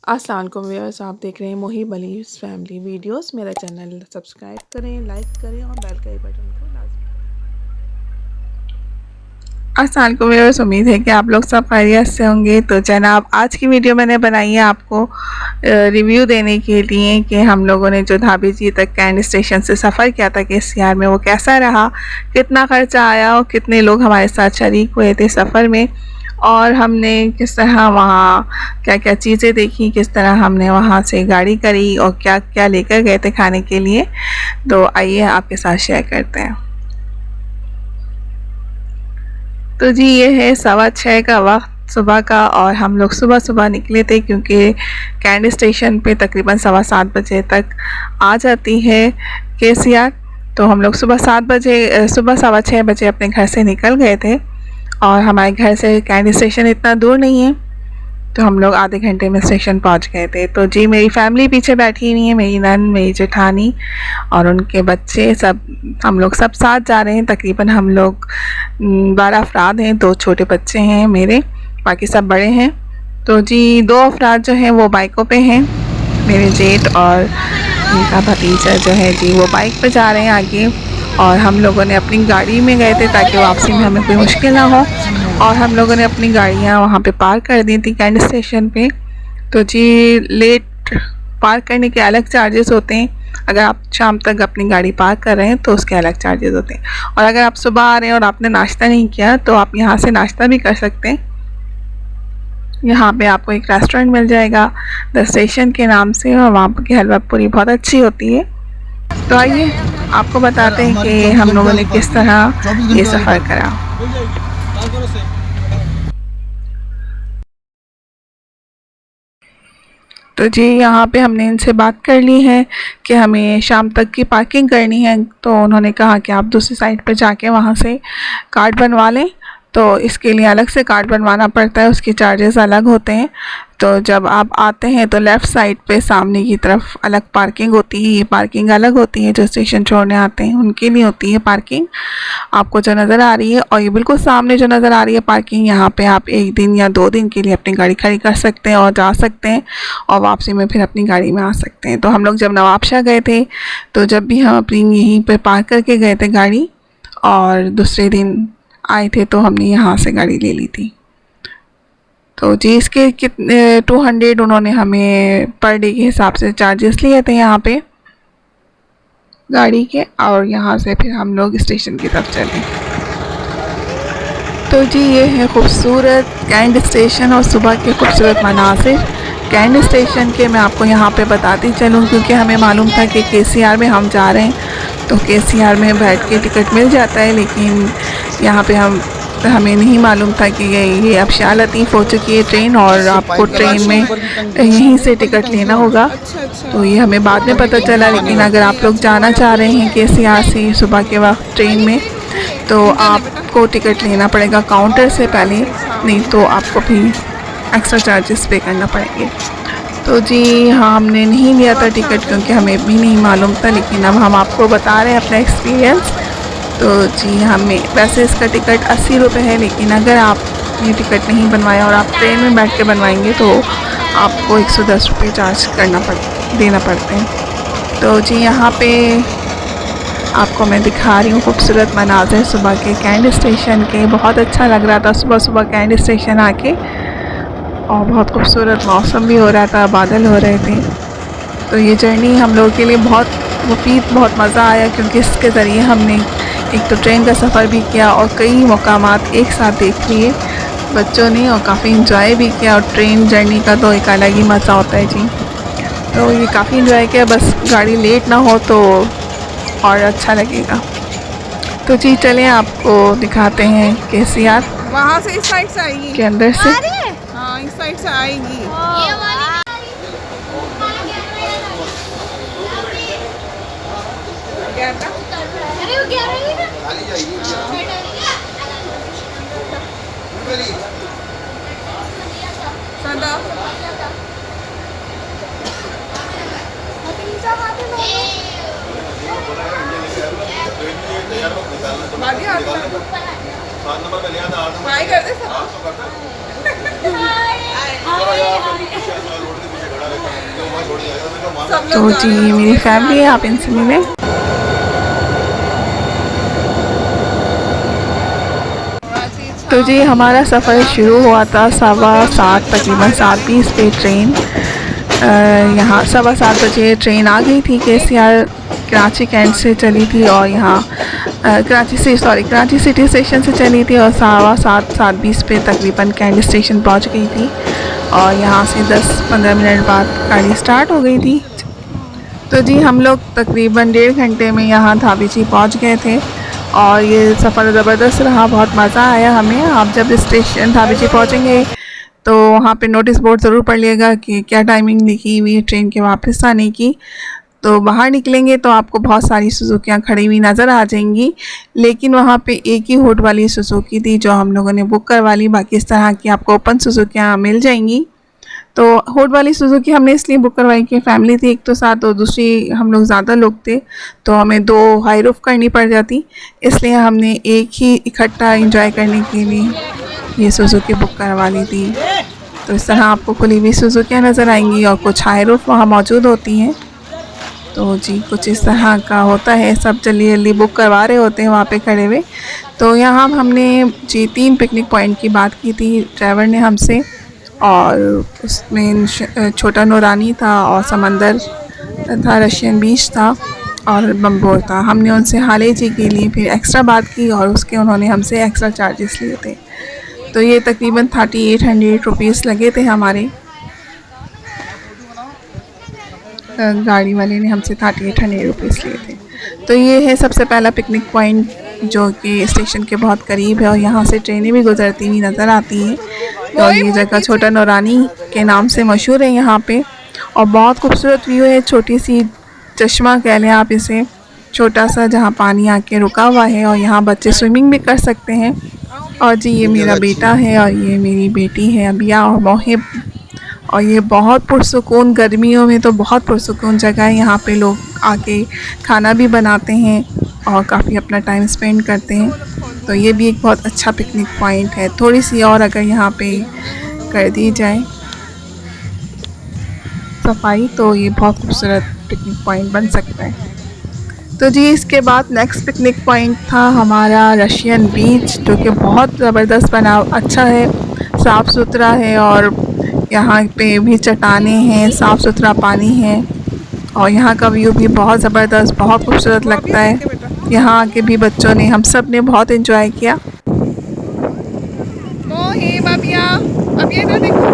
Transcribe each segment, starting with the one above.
अस्सलाम वालेकुम व्यूअर्स, आप देख रहे हैं मोहिब अली फैमिली वीडियोस। मेरा चैनल सब्सक्राइब करें, लाइक करें और बेल के बटन को लाजमी। अस्सलाम वालेकुम व्यूअर्स, उम्मीद है कि आप लोग सब खैरियत से होंगे। तो जनाब, आज की वीडियो मैंने बनाई है आपको रिव्यू देने के लिए कि हम लोगों ने जो धाबी जी तक कैंट स्टेशन से सफ़र किया था KCR में, वो कैसा रहा, कितना ख़र्चा आया और कितने लोग हमारे साथ शरीक हुए थे सफ़र में, और हमने किस तरह वहाँ क्या क्या चीज़ें देखी, किस तरह हमने वहाँ से गाड़ी करी और क्या क्या लेकर गए थे खाने के लिए। तो आइए आपके साथ शेयर करते हैं। तो जी, ये है 6:15 का वक्त सुबह का, और हम लोग सुबह सुबह निकले थे क्योंकि कैंट स्टेशन पे तकरीबन 7:15 बजे तक आ जाती है KCR। तो हम लोग सुबह 6:15 बजे अपने घर से निकल गए थे, और हमारे घर से कैंट स्टेशन इतना दूर नहीं है, तो हम लोग आधे घंटे में स्टेशन पहुंच गए थे। तो जी, मेरी फैमिली पीछे बैठी हुई है, मेरी नन, मेरी जेठानी और उनके बच्चे, सब हम लोग सब साथ जा रहे हैं। तकरीबन हम लोग 12 अफराद हैं, 2 छोटे बच्चे हैं मेरे, बाकी सब बड़े हैं। तो जी, 2 अफराद जो हैं वो बाइकों पे हैं, मेरे जेठ और उनका भतीजा जो है जी वो बाइक पे जा रहे हैं आगे, और हम लोगों ने अपनी गाड़ी में गए थे ताकि वापसी में हमें कोई मुश्किल ना हो, और हम लोगों ने अपनी गाड़ियाँ वहाँ पे पार्क कर दी थी कैंट स्टेशन पे। तो जी, लेट पार्क करने के अलग चार्जेस होते हैं, अगर आप शाम तक अपनी गाड़ी पार्क कर रहे हैं तो उसके अलग चार्जेस होते हैं, और अगर आप सुबह आ रहे हैं और आपने नाश्ता नहीं किया तो आप यहाँ से नाश्ता भी कर सकते हैं। यहाँ पे आपको एक रेस्टोरेंट मिल जाएगा द स्टेशन के नाम से, और वहाँ की हलवा पूरी बहुत अच्छी होती है। तो आइए आपको बताते हैं कि हम लोगों ने किस तरह ये सफ़र करा। तो जी, यहाँ पे हमने इनसे बात कर ली है कि हमें शाम तक की पार्किंग करनी है, तो उन्होंने कहा कि आप दूसरी साइड पे जाके वहाँ से कार्ड बनवा लें। तो इसके लिए अलग से कार्ड बनवाना पड़ता है, उसके चार्जेस अलग होते हैं। तो जब आप आते हैं तो लेफ़्ट साइड पे सामने की तरफ अलग पार्किंग होती है, ये पार्किंग अलग होती है, जो स्टेशन छोड़ने आते हैं उनके लिए होती है पार्किंग, आपको जो नज़र आ रही है। और ये बिल्कुल सामने जो नज़र आ रही है पार्किंग, यहाँ पे आप 1 दिन या 2 दिन के लिए अपनी गाड़ी खड़ी कर सकते हैं और जा सकते हैं, और वापसी में फिर अपनी गाड़ी में आ सकते हैं। तो हम लोग जब नवाबशाह गए थे, तो जब भी हम अपनी यहीं पे पार्क करके गए थे गाड़ी, और दूसरे दिन आए थे तो हमने यहाँ से गाड़ी ले ली थी। तो जी, इसके कितने 200 उन्होंने हमें पर डे के हिसाब से चार्जेस लिए थे यहाँ पे गाड़ी के, और यहाँ से फिर हम लोग स्टेशन की तरफ चले। तो जी, ये है खूबसूरत कैंट स्टेशन और सुबह के खूबसूरत मनासिर कैंट स्टेशन के। मैं आपको यहाँ पे बताती चलूँ क्योंकि हमें मालूम था कि KCR में हम जा रहे हैं, तो KCR में बैठ के टिकट मिल जाता है, लेकिन यहाँ पे हमें नहीं मालूम था कि ये अब शाह लतीफ़ हो चुकी है ट्रेन, और आपको ट्रेन में यहीं से टिकट लेना होगा। तो ये हमें बाद में पता चला, लेकिन अगर आप लोग जाना चाह रहे हैं KCR से सुबह के वक्त ट्रेन में, तो आपको टिकट लेना पड़ेगा काउंटर से पहले, नहीं तो आपको भी एक्स्ट्रा चार्जेस पे करना पड़ेंगे। तो जी हाँ, हमने नहीं लिया था टिकट क्योंकि हमें भी नहीं मालूम था, लेकिन अब हम आपको बता रहे हैं अपना एक्सपीरियंस। तो जी, हमें वैसे इसका टिकट 80 रुपये है, लेकिन अगर आप ये टिकट नहीं बनवाया और आप ट्रेन में बैठ के बनवाएंगे तो आपको 110 रुपये चार्ज देना पड़ते हैं। तो जी, यहाँ पे आपको मैं दिखा रही हूँ खूबसूरत मनाज़र सुबह के कैंट स्टेशन के। बहुत अच्छा लग रहा था सुबह सुबह कैंट स्टेशन आके, और बहुत खूबसूरत मौसम भी हो रहा था, बादल हो रहे थे। तो ये जर्नी हम लोगों के लिए बहुत मुफीद, बहुत मज़ा आया क्योंकि इसके ज़रिए हमने एक तो ट्रेन का सफ़र भी किया और कई मकामात एक साथ देख लिए बच्चों ने, और काफ़ी इंजॉय भी किया। और ट्रेन जर्नी का तो एक अलग ही मज़ा होता है जी। तो ये काफ़ी इंजॉय किया, बस गाड़ी लेट ना हो तो और अच्छा लगेगा। तो जी, चलें आपको दिखाते हैं KCR वहाँ से इस साइड से आएगी के अंदर से। हाँ, इस साइड से आएगी। ये वाली अरे वो 11 ही ना खाली जाएगी हाय कर दे सब। सब तो लोग जा जी रहे ये हैं। मेरी फैमिली है, आप इनसे मिलें। तो जी हमारा सफ़र शुरू हुआ था 7:15 तकरीबन 7:20 पे ट्रेन यहाँ 7:15 बजे ट्रेन आ गई थी। KCR कराची कैंट से चली थी और यहाँ कराची सिटी स्टेशन से चली थी और 7:20 पे तकरीबन कैंट स्टेशन पहुँच गई थी और यहाँ से 10-15 मिनट बाद गाड़ी स्टार्ट हो गई थी। तो जी हम लोग तकरीबन 1.5 घंटे में यहाँ धाबीची पहुँच गए थे और ये सफ़र ज़बरदस्त रहा, बहुत मज़ा आया हमें। आप जब स्टेशन धाबीची पहुँचेंगे तो वहाँ पे नोटिस बोर्ड ज़रूर पढ़ लिएगा कि क्या टाइमिंग लिखी हुई है ट्रेन के वापस आने की। तो बाहर निकलेंगे तो आपको बहुत सारी सुजुकियाँ खड़ी हुई नज़र आ जाएंगी, लेकिन वहाँ पे एक ही हुड वाली सुजुकी थी जो हम लोगों ने बुक करवा ली। बाकी इस तरह की आपको ओपन सुजुकियाँ मिल जाएंगी। तो हुड वाली सुजुकी हमने इसलिए बुक करवाई कि फैमिली थी एक तो साथ, और दूसरी हम लोग ज़्यादा लोग थे तो हमें 2 हाई रूफ करनी पड़ जाती, इसलिए हमने एक ही इकट्ठा एंजॉय करने के लिए ये सुजुकी बुक करवा ली थी। तो इस तरह आपको खुली हुई सुजुकियाँ नज़र आएंगी और कुछ हाई रूफ वहाँ मौजूद होती हैं। तो जी कुछ इस तरह का होता है, सब जल्दी जल्दी बुक करवा रहे होते हैं वहाँ पे खड़े हुए। तो यहाँ हमने जी 3 पिकनिक पॉइंट की बात की थी ड्राइवर ने हमसे, और उसमें छोटा नूरानी था और समंदर था, रशियन बीच था और बम्बोर था। हमने उनसे हाले जी के लिए फिर एक्स्ट्रा बात की और उसके उन्होंने हमसे एक्स्ट्रा चार्जेस लिए थे। तो ये तकरीबन 3800 रुपीज़ लगे थे हमारे। गाड़ी वाले ने हमसे 3800 रुपीज़ लिए थे। तो ये है सबसे पहला पिकनिक पॉइंट जो कि स्टेशन के बहुत करीब है और यहाँ से ट्रेनें भी गुजरती हुई नज़र आती हैं। और ये जगह छोटा नूरानी के नाम से मशहूर है यहाँ पे, और बहुत खूबसूरत व्यू है। छोटी सी चश्मा कह लें आप इसे, छोटा सा, जहाँ पानी आके रुका हुआ है और यहाँ बच्चे स्विमिंग भी कर सकते हैं। और जी ये मेरा बेटा है और ये मेरी बेटी है अबिया और मोहिब, और ये बहुत पुरसुकून, गर्मियों में तो बहुत पुरसुकून जगह है। यहाँ पे लोग आके खाना भी बनाते हैं और काफ़ी अपना टाइम स्पेंड करते हैं। तो ये भी एक बहुत अच्छा पिकनिक पॉइंट है। थोड़ी सी और अगर यहाँ पे कर दी जाए सफाई तो ये बहुत खूबसूरत पिकनिक पॉइंट बन सकता है। तो जी इसके बाद नेक्स्ट पिकनिक पॉइंट था हमारा रशियन बीच, जो कि बहुत ज़बरदस्त बना, अच्छा है, साफ़ सुथरा है और यहाँ पे भी चट्टानें हैं, साफ़ सुथरा पानी है और यहाँ का व्यू भी बहुत ज़बरदस्त, बहुत खूबसूरत लगता है। यहाँ आके भी बच्चों ने, हम सब ने बहुत एंजॉय किया। मोहिब अबिया, अबिया इधर देखो।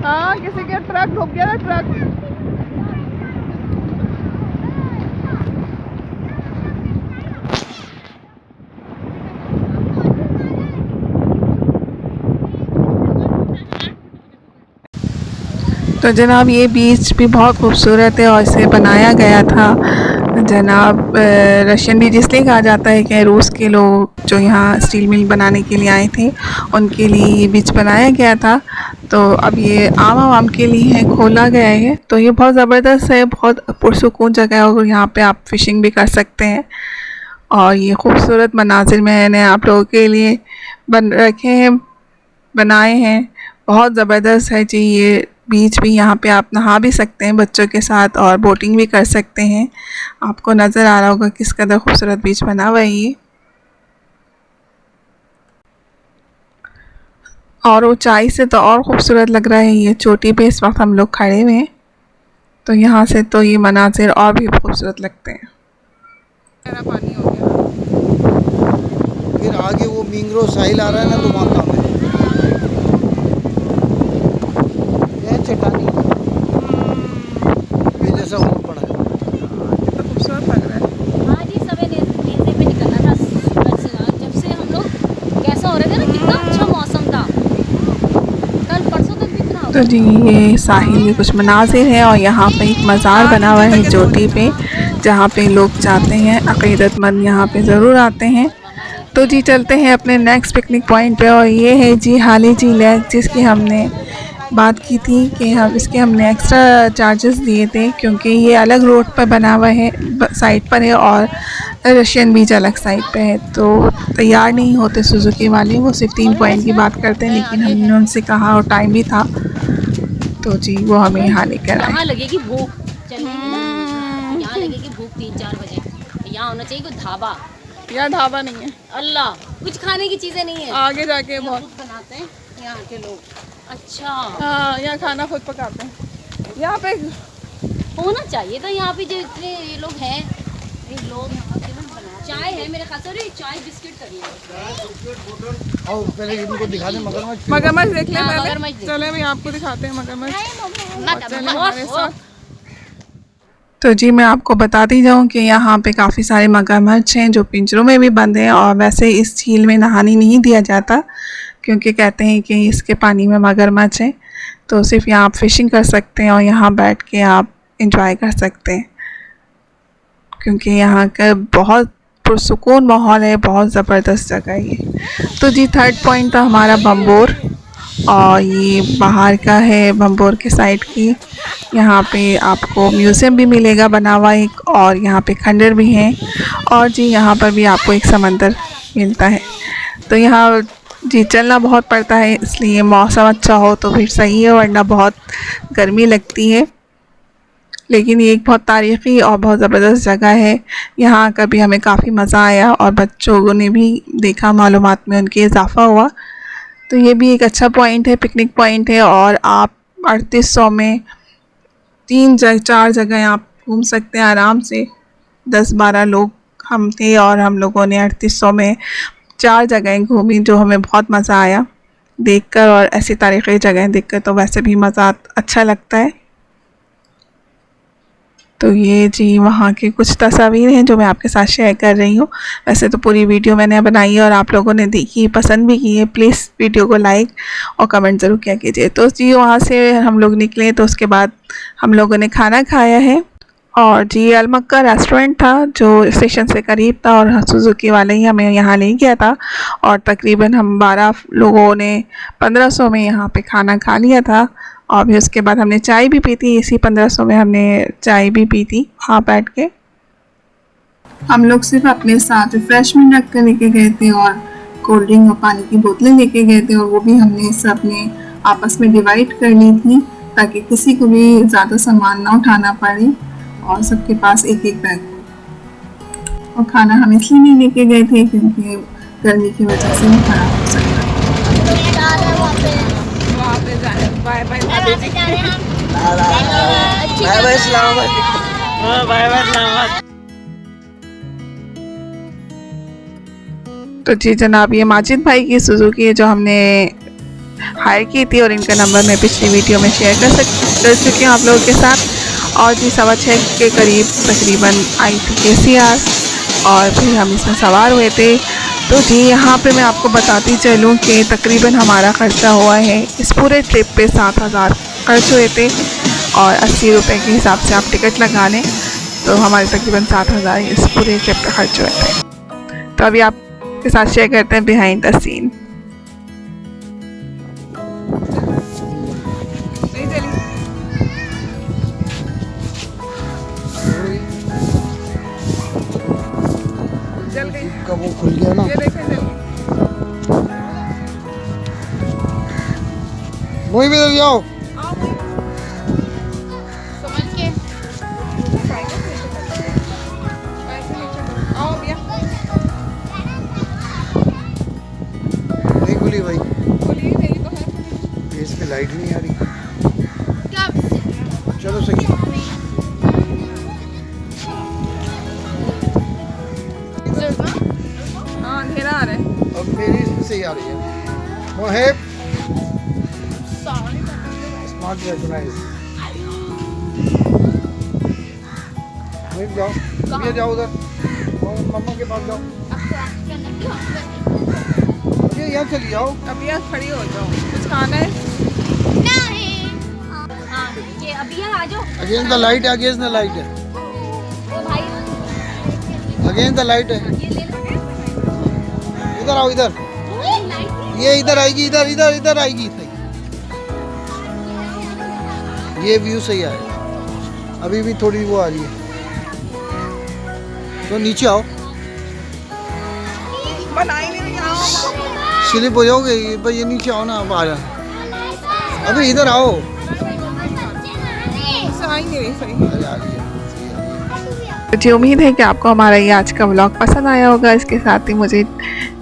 हाँ किसी का ट्रक रुक गया ना, ट्रक। तो जनाब ये बीच भी बहुत खूबसूरत है और इसे बनाया गया था जनाब, रशियन बीच इसलिए कहा जाता है कि रूस के लोग जो यहाँ स्टील मिल बनाने के लिए आए थे उनके लिए ये बीच बनाया गया था। तो अब ये आवाम के लिए है, खोला गया है। तो ये बहुत ज़बरदस्त है, बहुत पुरसुकून जगह है और यहाँ पे आप फ़िशिंग भी कर सकते हैं। और ये खूबसूरत मनाजिर मैंने आप लोगों के लिए बनाए हैं, बहुत ज़बरदस्त है जी। ये बीच भी, यहाँ पे आप नहा भी सकते हैं बच्चों के साथ और बोटिंग भी कर सकते हैं। आपको नज़र आ रहा होगा किस कदर खूबसूरत बीच बना हुआ है ये। और ऊंचाई से तो और ख़ूबसूरत लग रहा है। ये चोटी पे इस वक्त हम लोग खड़े हुए हैं, तो यहाँ से तो ये मनाजिर और भी खूबसूरत लगते हैं। पानी हो गया। फिर आगे वो मिंगरो साहिल आ रहा है ना, तो वहाँ काम है। ये चट्टानी ये जैसा हो पड़ा है। कितना खूबसूरत लग रहा है। हाँ जी, सवेरे नेज़े पे निकलना था सूरज से। जब से हम लोग कैसा हो रहे थे ना, कितना अच्छा मौसम था, कल परसों तक भी इतना। तो जी ये साहिल के कुछ मनाजिर हैं और यहाँ पे एक मज़ार बना हुआ है चोटी पे, जहाँ पे लोग जाते हैं, अक़ीदतमंद यहाँ पे ज़रूर आते हैं। तो जी चलते हैं अपने नेक्स्ट पिकनिक पॉइंट पे और ये है जी हाले जी लेक, जिसकी हमने बात की थी कि हमने एक्स्ट्रा चार्जेस दिए थे क्योंकि ये अलग रोड पर बना हुआ है, साइड पर है, और रशियन बीच अलग साइड पे है। तो तैयार नहीं होते सुजुकी वाले, वो सिर्फ 3 पॉइंट की बात करते हैं, लेकिन हमने उनसे कहा और टाइम भी था, तो जी वो हमें यहाँ लेकर आए। यहाँ लगेगी भूख, चलेगी ना, यहाँ लगेगी भूख 3-4 बजे। यहाँ होना चाहिए कोई ढाबा। यहाँ ढाबा नहीं है, अल्लाह, कुछ खाने की चीजें नहीं है, आगे जाके बहुत खुद बनाते हैं यहाँ के लोग। अच्छा, हाँ, यहाँ खाना खुद पकाते हैं। यहाँ पे होना चाहिए था यहाँ पे जो इतने ये लोग हैं, ये लोग यहाँ के ना बना चाय है मेरे ख्याल से, और ये चाय बिस्किट करी है। आओ पहले इनको दिखा दे मगरमच्छ। मगरमच्छ देख ले हाँ, पहले, मगरमच्छ देख। चले भाई आपको दिखाते हैं मगरमच्छ। चले ओह, हमारे ओह। साथ। तो जी मैं आपको बताती जाऊँ कि यहाँ पे काफ़ी सारे मगरमच्छ हैं जो पिंजरों में भी बंद हैं, और वैसे इस झील में नहाने नहीं दिया जाता क्योंकि कहते हैं कि इसके पानी में मगरमच्छ हैं। तो सिर्फ यहाँ आप फ़िशिंग कर सकते हैं और यहाँ बैठ के आप इंजॉय कर सकते हैं, क्योंकि यहाँ का बहुत पुरसुकून माहौल है, बहुत ज़बरदस्त जगह है ये। तो जी 3rd पॉइंट था हमारा बम्बोर, और ये बाहर का है बम्बोर के साइड की। यहाँ पे आपको म्यूज़ियम भी मिलेगा बना हुआ एक, और यहाँ पे खंडर भी हैं, और जी यहाँ पर भी आपको एक समंदर मिलता है। तो यहाँ जी चलना बहुत पड़ता है, इसलिए मौसम अच्छा हो तो फिर सही है, वरना बहुत गर्मी लगती है। लेकिन ये एक बहुत तारीख़ी और बहुत ज़बरदस्त जगह है। यहाँ आकर भी हमें काफ़ी मज़ा आया, और बच्चों ने भी देखा, मालूमात में उनके इजाफ़ा हुआ। तो ये भी एक अच्छा पॉइंट है, पिकनिक पॉइंट है, और आप 3800 में 4 जगह आप घूम सकते हैं आराम से। 10-12 लोग हम थे और हम लोगों ने 3800 में 4 जगहें घूमी, जो हमें बहुत मज़ा आया देखकर, और ऐसी तारीख़ी जगहें देखकर तो वैसे भी मज़ा अच्छा लगता है। तो ये जी वहाँ की कुछ तस्वीरें हैं जो मैं आपके साथ शेयर कर रही हूँ। वैसे तो पूरी वीडियो मैंने बनाई है और आप लोगों ने देखी, पसंद भी की है। प्लीज़ वीडियो को लाइक और कमेंट ज़रूर किया कीजिए। तो जी वहाँ से हम लोग निकले, तो उसके बाद हम लोगों ने खाना खाया है, और जी अलमक्का रेस्टोरेंट था जो स्टेशन से करीब था, और सुजुकी वाले ही हमें यहाँ ले गया था, और तकरीबन हम 12 लोगों ने 1500 में यहाँ पे खाना खा लिया था। और फिर उसके बाद हमने चाय भी पी थी, इसी 1500 में हमने चाय भी पी थी वहाँ बैठ के। हम लोग सिर्फ अपने साथ रिफ्रेशमेंट रख कर लेके गए थे, और कोल्ड ड्रिंक और पानी की बोतलें लेके गए थे, और वो भी हमने सब ने आपस में डिवाइड कर ली थी ताकि किसी को भी ज़्यादा सामान ना उठाना पड़े, और सबके पास एक एक बैग हो। और खाना हम इसलिए नहीं लेके गए थे क्योंकि गर्मी की वजह से नहीं खराब हो सकता। वहाँ पे जाए। बाय बाय भाभी जी। Bye bye Islamabad. Bye bye Islamabad. तो जी जनाब, ये माजिद भाई की सुजुकी है जो हमने हायर की थी, और इनका नंबर मैं पिछली वीडियो में शेयर कर चुकी हूँ आप लोगों के साथ। और जी 6:15 के करीब तकरीबन आई थी KCR, और फिर हम इसमें सवार हुए थे। तो जी यहाँ पे मैं आपको बताती चलूँ कि तकरीबन हमारा ख़र्चा हुआ है इस पूरे ट्रिप पे 7000 खर्च हुए थे, और 80 रुपये के हिसाब से आप टिकट लगा लें तो हमारे तकरीबन 7000 इस पूरे ट्रिप पे खर्च हुए थे। तो अभी आपके साथ शेयर करते हैं बिहाइंड द सीन। जल गई, का वो खुल गया ना। ये देखें जल गई। वहीं पे जाओ। समझ के आओ भैया। नहीं खुली भाई, खुली नहीं तो है। इस पे लाइट नहीं आ रही। चलो सही। हाँ अंधेरा आ रहा है। अब मेरी इसमें सही आ रही है। वो है स्मार्ट रेकॉग्नाइज। वहीं जाओ, ये जाओ उधर, और मम्मा के पास जाओ। ये यहाँ चली जाओ। अब यहाँ खड़ी हो जाओ, कुछ खाना है? हाँ, ये अभी यहाँ आ जाओ। अगेंस्ट द लाइट है, अगेंस्ट द लाइट है, ओ भाई, अगेंस्ट द लाइट है। ये ले लो। इधर आओ, इधर। ये इधर आएगी, इधर इधर इधर आएगी। ये व्यू सही आएगा। अभी भी थोड़ी वो आ रही है, तो नीचे आओ, बना ही नहीं रही, आओ। स्लिप हो जाओगे। भाई ये नीचे आओ ना, अब आ रहा। अभी इधर आओ। इससे आ ही नहीं रही सही। अरे आ रही है। मुझे उम्मीद है कि आपको हमारा ये आज का व्लॉग पसंद आया होगा। इसके साथ ही मुझे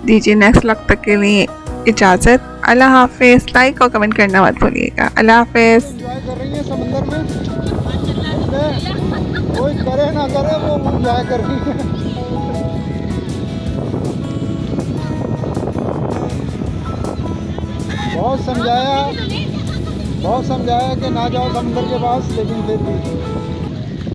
दीजिए नेक्स्ट व्लॉग तक के लिए इजाज़त। अल्लाह हाफिज़। लाइक और कमेंट करना मत भूलिएगा। अल्लाह हाफिज़। एंजॉय कर रही है समंदर में। कोई करे ना करे, वो एंजॉय कर रही है। बहुत समझाया कि ना जाओ समुद्र के पास, लेकिन फिर भी